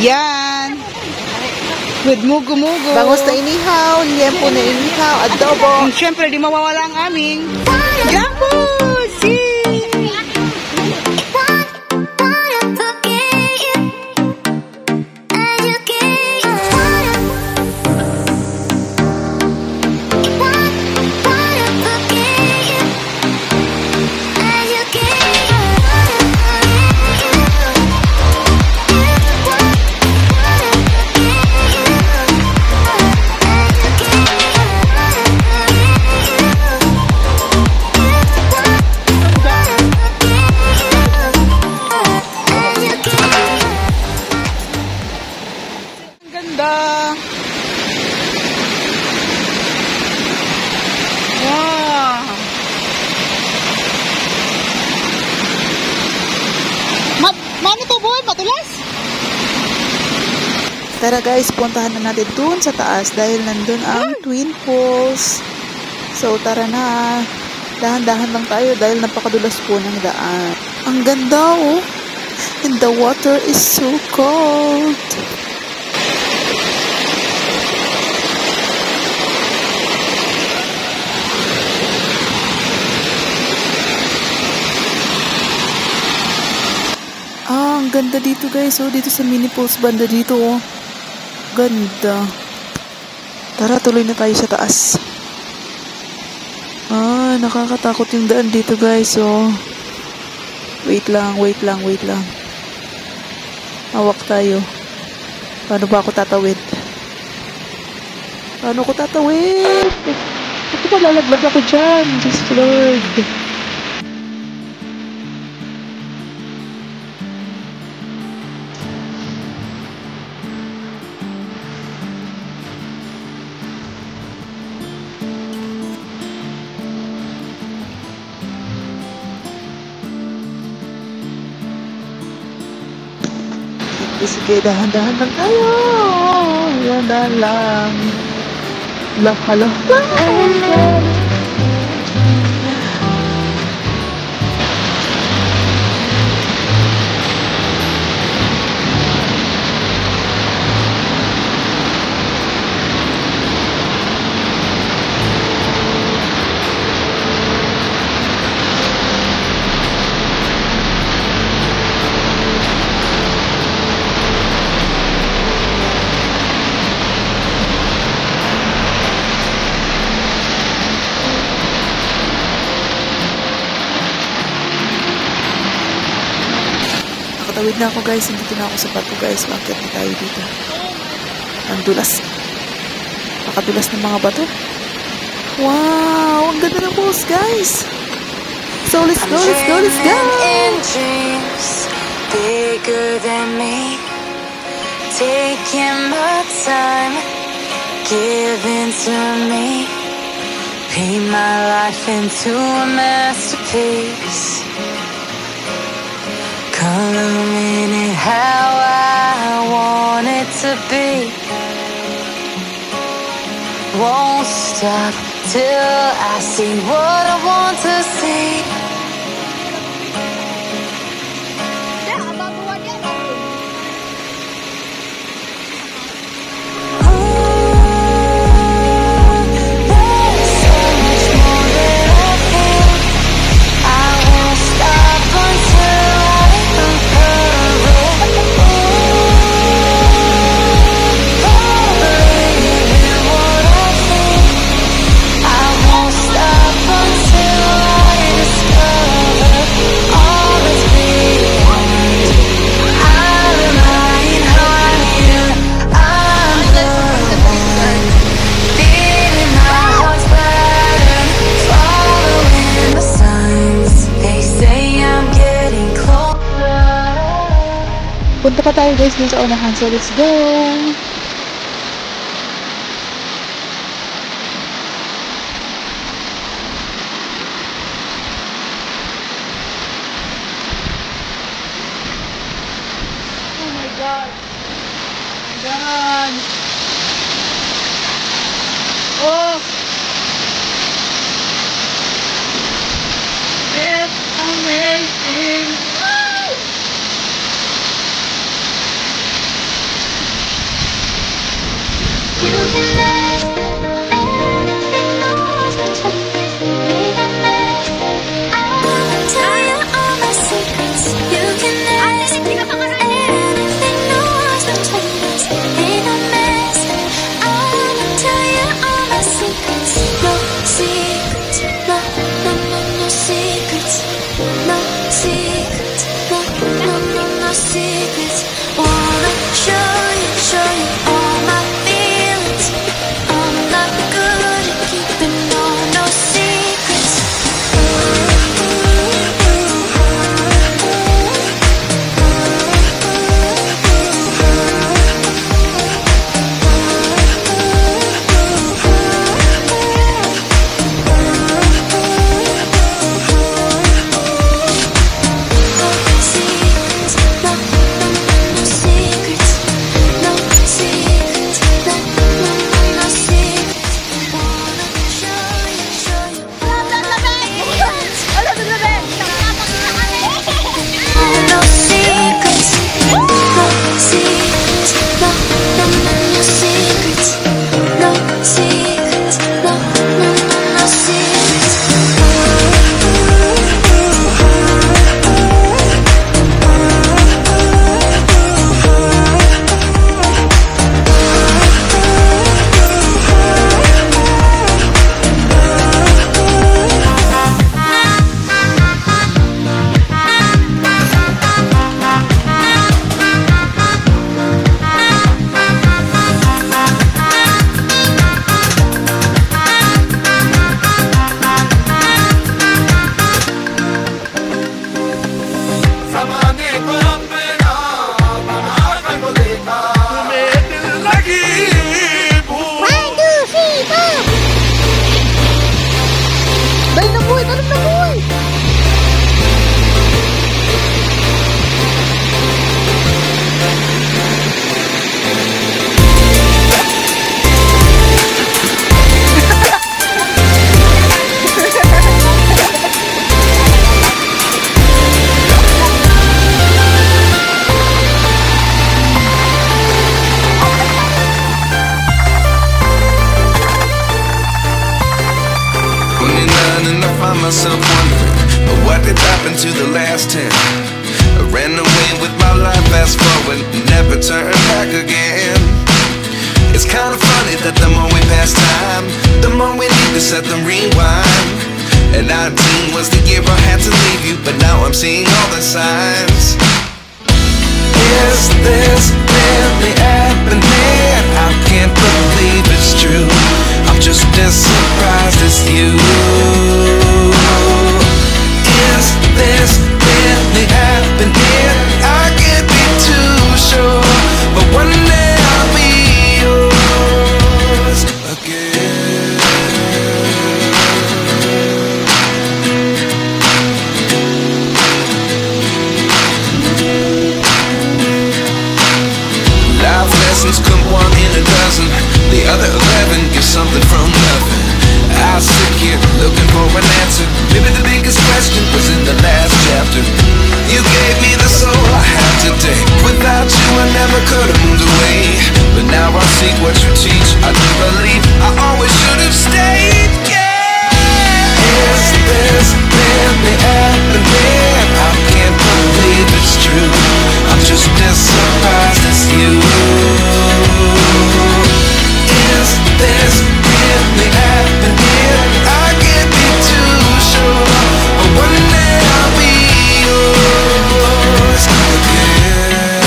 Yan. With mugo-mugo. Bangus na inihaw, liempo na inihaw, adobo. And syempre, di mawawala ang aming gambus! Mano to boy? Matulas? Tara guys, puntahan na natin dun sa taas dahil nandun ang Twin Falls. So tara na. Dahan-dahan lang tayo dahil napakadulas po ng daan. Ang ganda oh. And the water is so cold. Ang ganda dito guys, oh, dito sa mini pools banda dito, oh. Ganda. Tara, tuloy na tayo sa taas. Nakakatakot yung daan dito guys, oh. Wait lang. Hawak tayo. Paano ba ako tatawid? Ito ba lalaglag ako dyan? Just Lord. Sige, dahan-dahan lang tayo. Dahan-dahan lang. Halo. Nakatawid na ako guys, hindi na ako sa bato guys. Bakit na tayo dito? Ang dulas. Nakadulas ng mga bato. Wow! Ang ganda ng falls guys! So let's go! Bigger than me, taking my time, giving to me, paint my life into a masterpiece. Coloring it how I want it to be. Won't stop till I see what I want to see. Punta pa tayo guys dun sa unahan, so let's go! Oh my God! Oh! It's amazing! myself wondering, what did happen to the last 10? I ran away with my life, fast forward, never turn back again. It's kind of funny that the more we pass time, the more we need to set them rewind. And 19 was the year I had to leave you, but now I'm seeing all the signs. Is this really happening? I can't believe it's true. I'm just as surprised as you. Is this really happening? I can't be too sure, but one day I'll be yours again. Life lessons come one in a dozen, the other 11 give something from nothing. I sit here looking for an answer. Maybe the biggest question was in the last chapter. You gave me the soul I have today. Without you I never could have moved away, but now I see what you teach. I do believe I always should have stayed. Yeah. Is this really happening? I can't believe it's true. I'm just as surprised as you. Is this really happening? I can't be too sure, but one day I'll be yours again.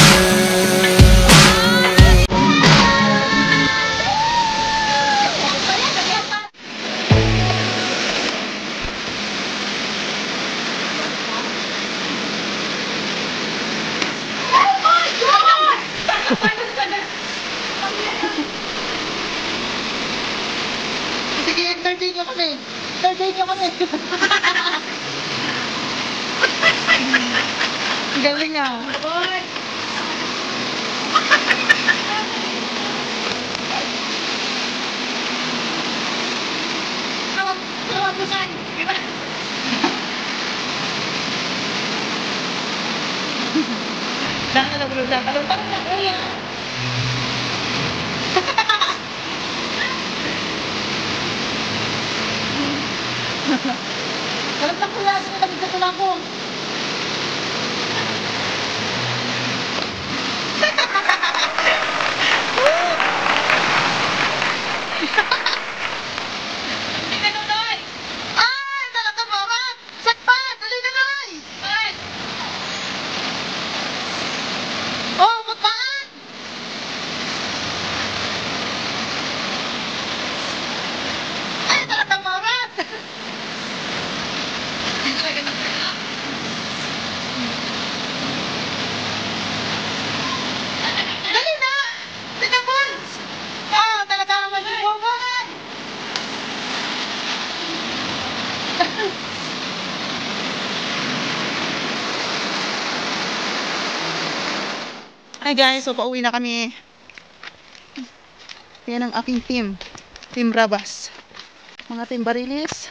Sige, entertain nyo kami. Entertain nyo kami. Galing nga. Dahil nagulog na. Talong na. Kalat na kuya, sinatagid na tulang ko. Ay, talaga barat! Sakpan! Dali na lang! Oh, magpaan! Ay, talaga barat! Dali na! Tinapon! Oh, talaga magbubuhan! Hi guys, so pauwi na kami. Yan ang aking team. Team Rabas. Mga team Barilis.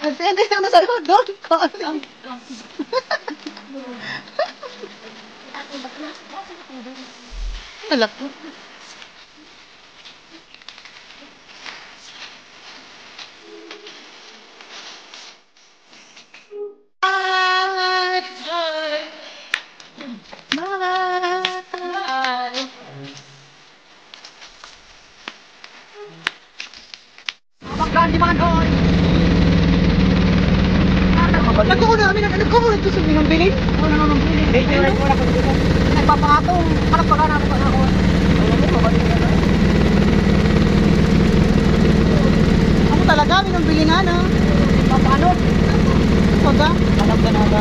Hindi lang na sa'yo. Don't call me. Alak ko. Nagkukunan kami nagkukunan ito sa binang bilin. Wala nang bilin. Nagpapakatong. Harap pa ka namin pag-akon. Ako talaga, binang bilin na. Papaano? Paga? Alam ka na ba?